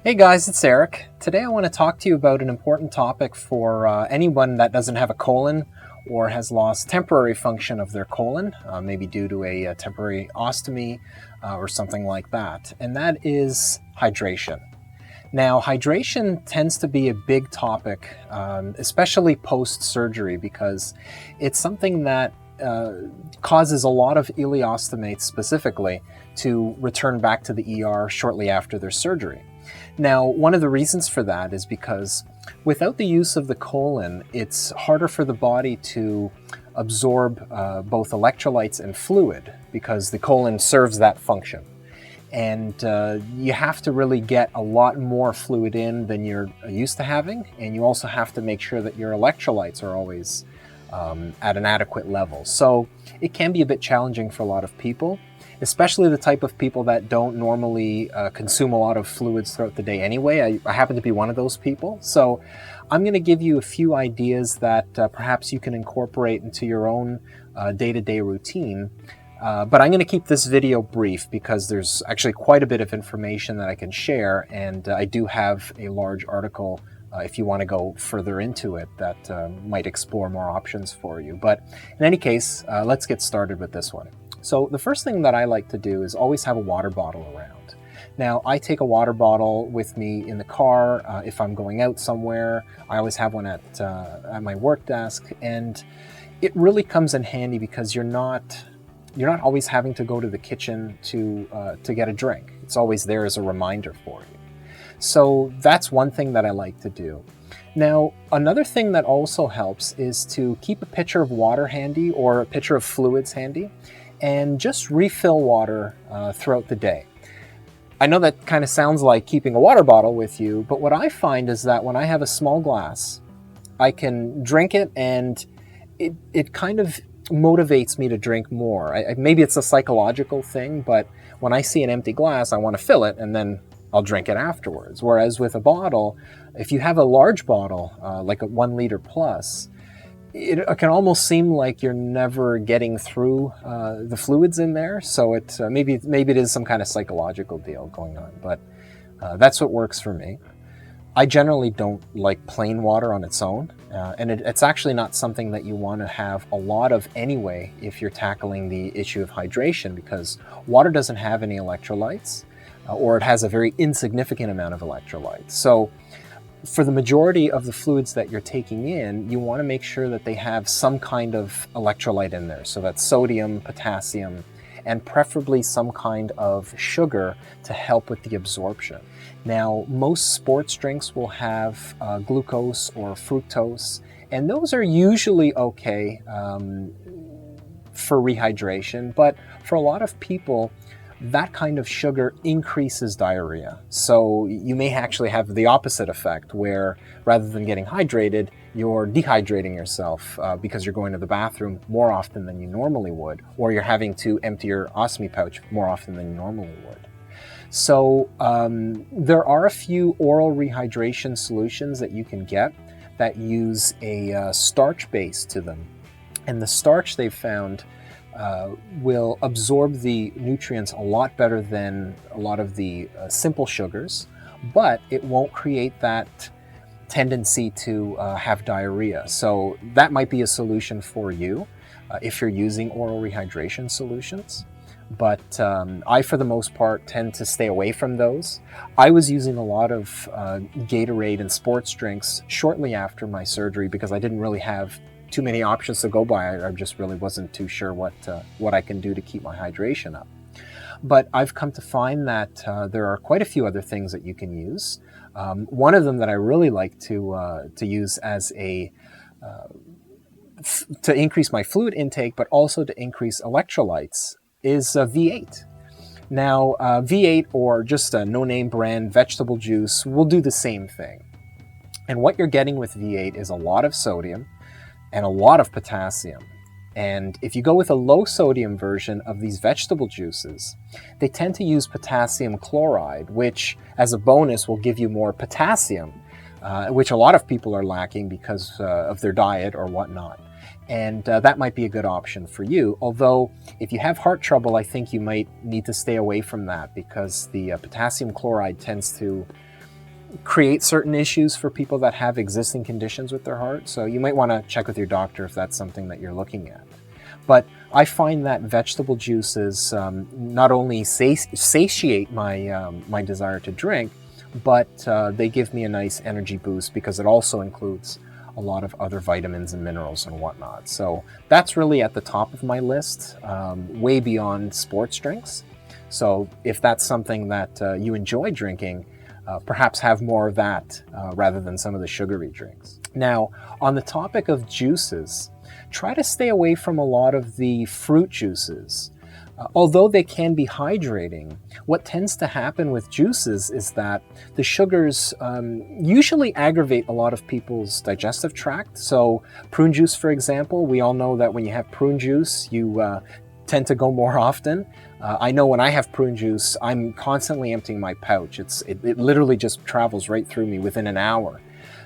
Hey guys, it's Eric. Today I want to talk to you about an important topic for anyone that doesn't have a colon or has lost temporary function of their colon, maybe due to a temporary ostomy or something like that, and that is hydration. Now, hydration tends to be a big topic, especially post-surgery, because it's something that causes a lot of ileostomates specifically to return back to the ER shortly after their surgery. Now, one of the reasons for that is because without the use of the colon, it's harder for the body to absorb both electrolytes and fluid because the colon serves that function. And you have to really get a lot more fluid in than you're used to having, and you also have to make sure that your electrolytes are always at an adequate level. So it can be a bit challenging for a lot of people, especially the type of people that don't normally consume a lot of fluids throughout the day anyway. I happen to be one of those people. So I'm going to give you a few ideas that perhaps you can incorporate into your own day-to-day routine. But I'm going to keep this video brief because there's actually quite a bit of information that I can share, and I do have a large article if you want to go further into it that might explore more options for you. But in any case, let's get started with this one. So the first thing that I like to do is always have a water bottle around. Now, I take a water bottle with me in the car if I'm going out somewhere. I always have one at my work desk, and it really comes in handy because you're not always having to go to the kitchen to get a drink. It's always there as a reminder for you. So that's one thing that I like to do. Now, another thing that also helps is to keep a pitcher of water handy or a pitcher of fluids handy and just refill water throughout the day. I know that kind of sounds like keeping a water bottle with you, but what I find is that when I have a small glass, I can drink it and it kind of motivates me to drink more. Maybe it's a psychological thing, but when I see an empty glass, I want to fill it and then I'll drink it afterwards. Whereas with a bottle, if you have a large bottle, like a 1 liter plus, it can almost seem like you're never getting through the fluids in there. So maybe it is some kind of psychological deal going on, but that's what works for me. I generally don't like plain water on its own, and it's actually not something that you want to have a lot of anyway if you're tackling the issue of hydration, because water doesn't have any electrolytes, or it has a very insignificant amount of electrolytes. So for the majority of the fluids that you're taking in, you want to make sure that they have some kind of electrolyte in there. So that's sodium, potassium, and preferably some kind of sugar to help with the absorption. Now, most sports drinks will have glucose or fructose, and those are usually okay for rehydration, but for a lot of people, that kind of sugar increases diarrhea. So you may actually have the opposite effect, where rather than getting hydrated, you're dehydrating yourself because you're going to the bathroom more often than you normally would, or you're having to empty your ostomy pouch more often than you normally would. So there are a few oral rehydration solutions that you can get that use a starch base to them. And the starch they've found will absorb the nutrients a lot better than a lot of the simple sugars, but it won't create that tendency to have diarrhea. So that might be a solution for you if you're using oral rehydration solutions. But I, for the most part, tend to stay away from those. I was using a lot of Gatorade and sports drinks shortly after my surgery because I didn't really have too many options to go by. I just really wasn't too sure what I can do to keep my hydration up. But I've come to find that there are quite a few other things that you can use. One of them that I really like to use as to increase my fluid intake, but also to increase electrolytes, is V8. Now, V8 or just a no-name brand vegetable juice will do the same thing. And what you're getting with V8 is a lot of sodium and a lot of potassium. And if you go with a low sodium version of these vegetable juices, they tend to use potassium chloride, which as a bonus will give you more potassium, which a lot of people are lacking because of their diet or whatnot. And that might be a good option for you. Although, if you have heart trouble, I think you might need to stay away from that because the potassium chloride tends to create certain issues for people that have existing conditions with their heart. So you might want to check with your doctor if that's something that you're looking at. But I find that vegetable juices not only satiate my desire to drink, but they give me a nice energy boost because it also includes a lot of other vitamins and minerals and whatnot. So that's really at the top of my list, way beyond sports drinks. So if that's something that you enjoy drinking, perhaps have more of that rather than some of the sugary drinks. Now, on the topic of juices, try to stay away from a lot of the fruit juices. Although they can be hydrating, what tends to happen with juices is that the sugars usually aggravate a lot of people's digestive tract. So prune juice, for example, we all know that when you have prune juice, you tend to go more often. I know when I have prune juice, I'm constantly emptying my pouch. It literally just travels right through me within an hour.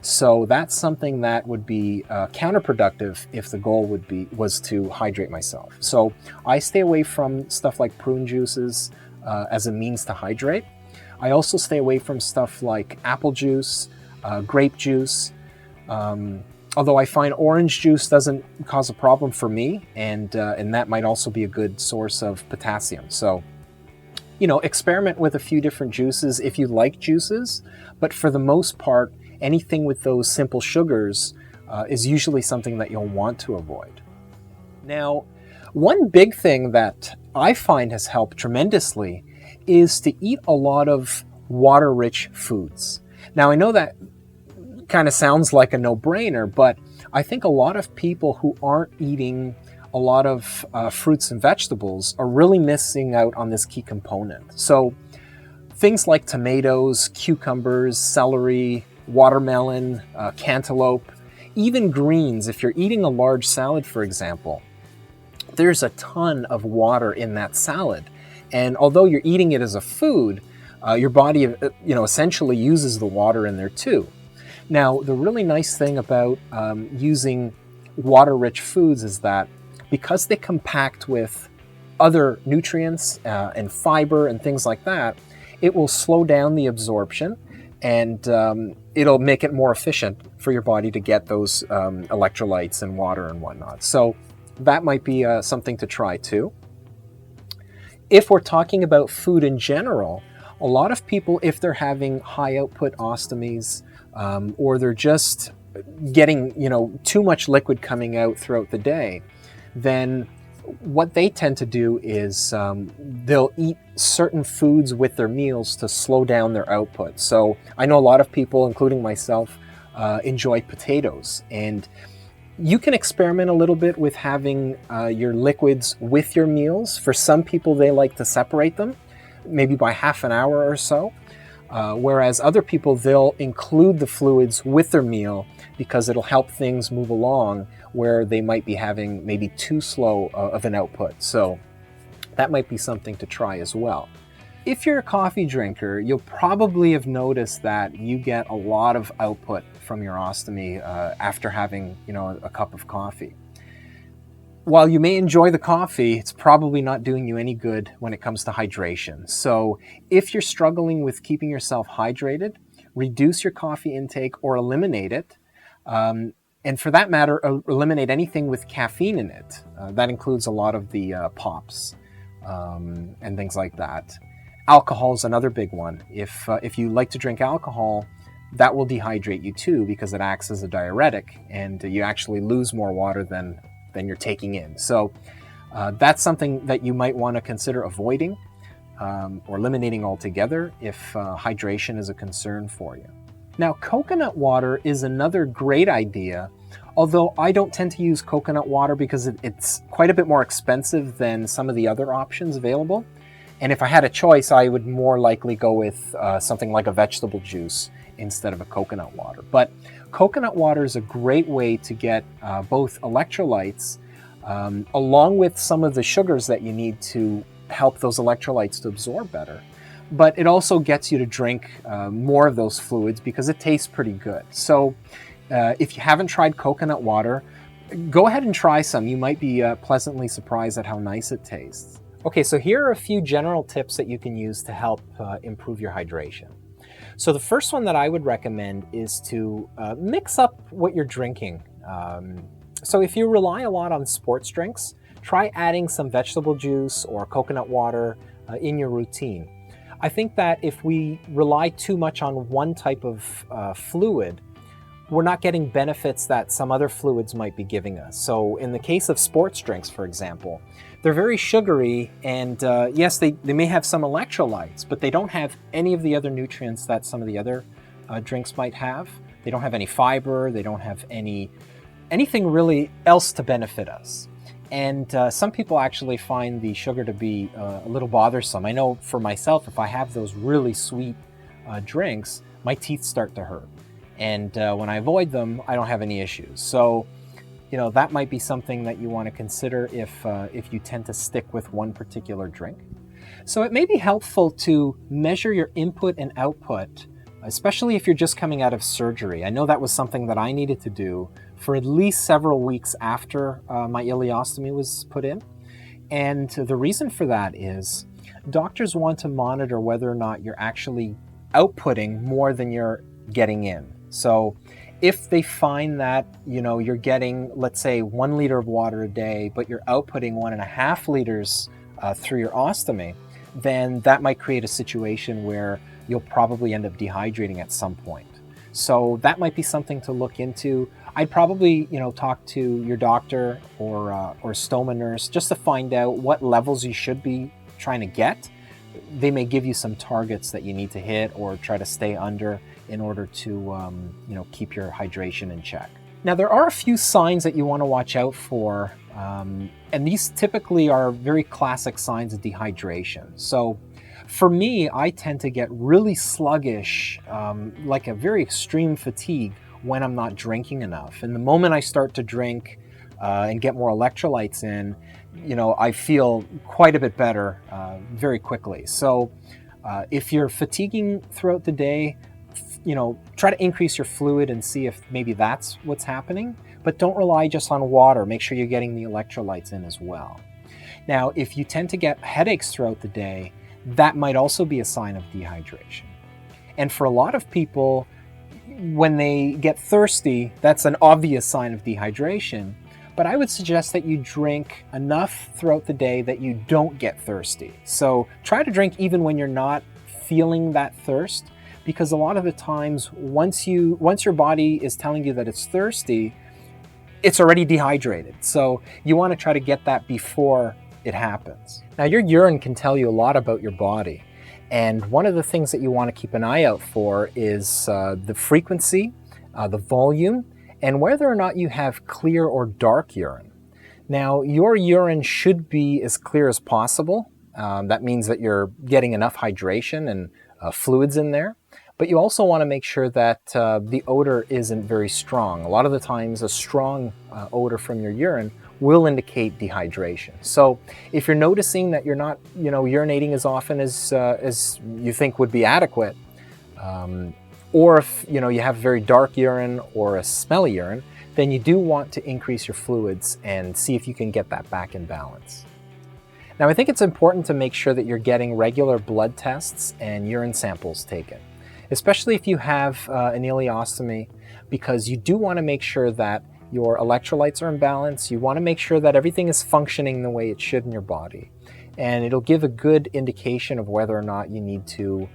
So that's something that would be counterproductive if the goal was to hydrate myself. So I stay away from stuff like prune juices as a means to hydrate. I also stay away from stuff like apple juice, grape juice, although I find orange juice doesn't cause a problem for me, and that might also be a good source of potassium. So, experiment with a few different juices if you like juices, but for the most part, anything with those simple sugars is usually something that you'll want to avoid. Now, one big thing that I find has helped tremendously is to eat a lot of water-rich foods. Now, I know that kind of sounds like a no-brainer, but I think a lot of people who aren't eating a lot of fruits and vegetables are really missing out on this key component. So things like tomatoes, cucumbers, celery, watermelon, cantaloupe, even greens. If you're eating a large salad, for example, there's a ton of water in that salad. And although you're eating it as a food, your body, essentially uses the water in there too. Now, the really nice thing about using water-rich foods is that because they compact with other nutrients and fiber and things like that, it will slow down the absorption, and it'll make it more efficient for your body to get those electrolytes and water and whatnot. So that might be something to try too. If we're talking about food in general, a lot of people, if they're having high output ostomies, or they're just getting, too much liquid coming out throughout the day, then what they tend to do is they'll eat certain foods with their meals to slow down their output. So I know a lot of people, including myself, enjoy potatoes, and you can experiment a little bit with having your liquids with your meals. For some people, they like to separate them, maybe by half an hour or so. Whereas other people, they'll include the fluids with their meal because it'll help things move along where they might be having maybe too slow of an output. So that might be something to try as well. If you're a coffee drinker, you'll probably have noticed that you get a lot of output from your ostomy after having, a cup of coffee. While you may enjoy the coffee, it's probably not doing you any good when it comes to hydration. So if you're struggling with keeping yourself hydrated, reduce your coffee intake or eliminate it. And for that matter, eliminate anything with caffeine in it. That includes a lot of the pops and things like that. Alcohol is another big one. If you like to drink alcohol, that will dehydrate you too because it acts as a diuretic, and you actually lose more water than you're taking in. So that's something that you might want to consider avoiding or eliminating altogether if hydration is a concern for you. Now, coconut water is another great idea, although I don't tend to use coconut water because it's quite a bit more expensive than some of the other options available. And if I had a choice, I would more likely go with something like a vegetable juice instead of a coconut water. But coconut water is a great way to get both electrolytes along with some of the sugars that you need to help those electrolytes to absorb better. But it also gets you to drink more of those fluids because it tastes pretty good. So if you haven't tried coconut water, go ahead and try some. You might be pleasantly surprised at how nice it tastes. Okay, so here are a few general tips that you can use to help improve your hydration. So the first one that I would recommend is to mix up what you're drinking. So if you rely a lot on sports drinks, try adding some vegetable juice or coconut water in your routine. I think that if we rely too much on one type of fluid, we're not getting benefits that some other fluids might be giving us. So in the case of sports drinks, for example, they're very sugary, and yes, they may have some electrolytes, but they don't have any of the other nutrients that some of the other drinks might have. They don't have any fiber, they don't have anything really else to benefit us. And some people actually find the sugar to be a little bothersome. I know for myself, if I have those really sweet drinks, my teeth start to hurt. And when I avoid them, I don't have any issues. So, you know, that might be something that you want to consider if you tend to stick with one particular drink. So it may be helpful to measure your input and output, especially if you're just coming out of surgery. I know that was something that I needed to do for at least several weeks after my ileostomy was put in. And the reason for that is doctors want to monitor whether or not you're actually outputting more than you're getting in. So if they find that, you know, you're getting, let's say, 1 liter of water a day, but you're outputting 1.5 liters through your ostomy, then that might create a situation where you'll probably end up dehydrating at some point. So that might be something to look into. I'd probably, you know, talk to your doctor or stoma nurse just to find out what levels you should be trying to get. They may give you some targets that you need to hit or try to stay under in order to, you know, keep your hydration in check. Now, there are a few signs that you want to watch out for, and these typically are very classic signs of dehydration. So for me, I tend to get really sluggish, like a very extreme fatigue when I'm not drinking enough. And the moment I start to drink and get more electrolytes in, you know, I feel quite a bit better very quickly. So if you're fatiguing throughout the day, you know, try to increase your fluid and see if maybe that's what's happening, but don't rely just on water. Make sure you're getting the electrolytes in as well. Now, if you tend to get headaches throughout the day, that might also be a sign of dehydration. And for a lot of people, when they get thirsty, that's an obvious sign of dehydration. But I would suggest that you drink enough throughout the day that you don't get thirsty. So try to drink even when you're not feeling that thirst, because a lot of the times, once your body is telling you that it's thirsty, it's already dehydrated. So you want to try to get that before it happens. Now, your urine can tell you a lot about your body. And one of the things that you want to keep an eye out for is the frequency, the volume, and whether or not you have clear or dark urine. Now, your urine should be as clear as possible. That means that you're getting enough hydration and fluids in there. But you also want to make sure that the odor isn't very strong. A lot of the times, a strong odor from your urine will indicate dehydration. So if you're noticing that you're not, you know, urinating as often as you think would be adequate, or if, you know, you have very dark urine or a smelly urine, then you do want to increase your fluids and see if you can get that back in balance. Now, I think it's important to make sure that you're getting regular blood tests and urine samples taken, especially if you have an ileostomy, because you do want to make sure that your electrolytes are in balance. You want to make sure that everything is functioning the way it should in your body. And it'll give a good indication of whether or not you need to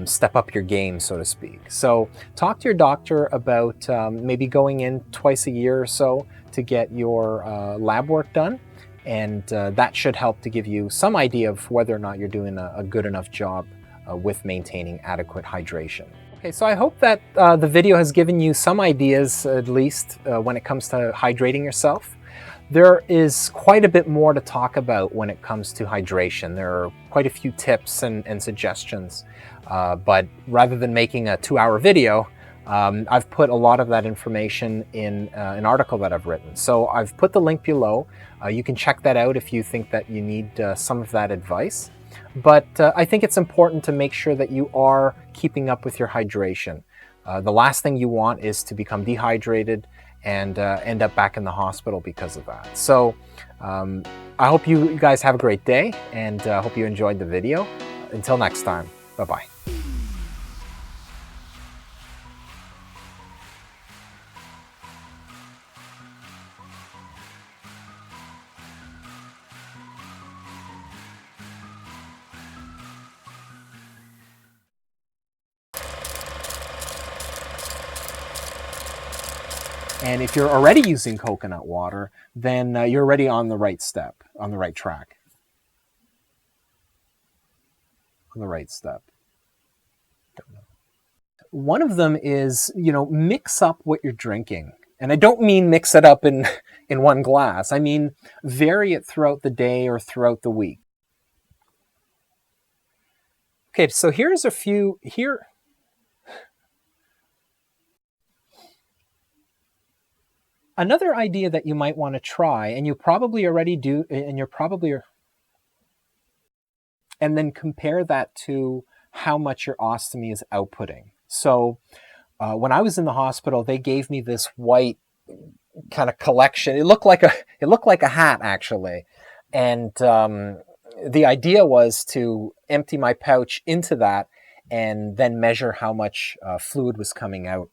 step up your game, so to speak. So talk to your doctor about maybe going in twice a year or so to get your lab work done. And that should help to give you some idea of whether or not you're doing a good enough job with maintaining adequate hydration. Okay, so I hope that the video has given you some ideas, at least, when it comes to hydrating yourself. There is quite a bit more to talk about when it comes to hydration. There are quite a few tips and suggestions, but rather than making a 2-hour video, I've put a lot of that information in an article that I've written. So I've put the link below. You can check that out if you think that you need some of that advice. But I think it's important to make sure that you are keeping up with your hydration. The last thing you want is to become dehydrated and end up back in the hospital because of that. So I hope you guys have a great day, and hope you enjoyed the video. Until next time, bye-bye. And if you're already using coconut water, then you're already on the right step, on the right track. On the right step. One of them is, mix up what you're drinking. And I don't mean mix it up in one glass. I mean, vary it throughout the day or throughout the week. Okay, so here's a few, another idea that you might want to try, and you probably already do, and you're probably, and then compare that to how much your ostomy is outputting. So when I was in the hospital, they gave me this white kind of collection. It looked like a hat, actually. And the idea was to empty my pouch into that and then measure how much fluid was coming out.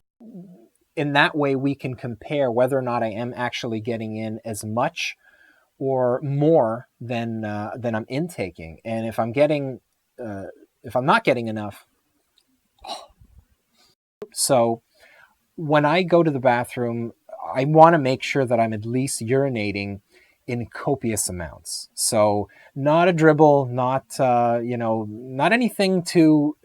In that way, we can compare whether or not I am actually getting in as much or more than I'm intaking. And if I'm not getting enough, so when I go to the bathroom, I want to make sure that I'm at least urinating in copious amounts. So not a dribble, not not anything to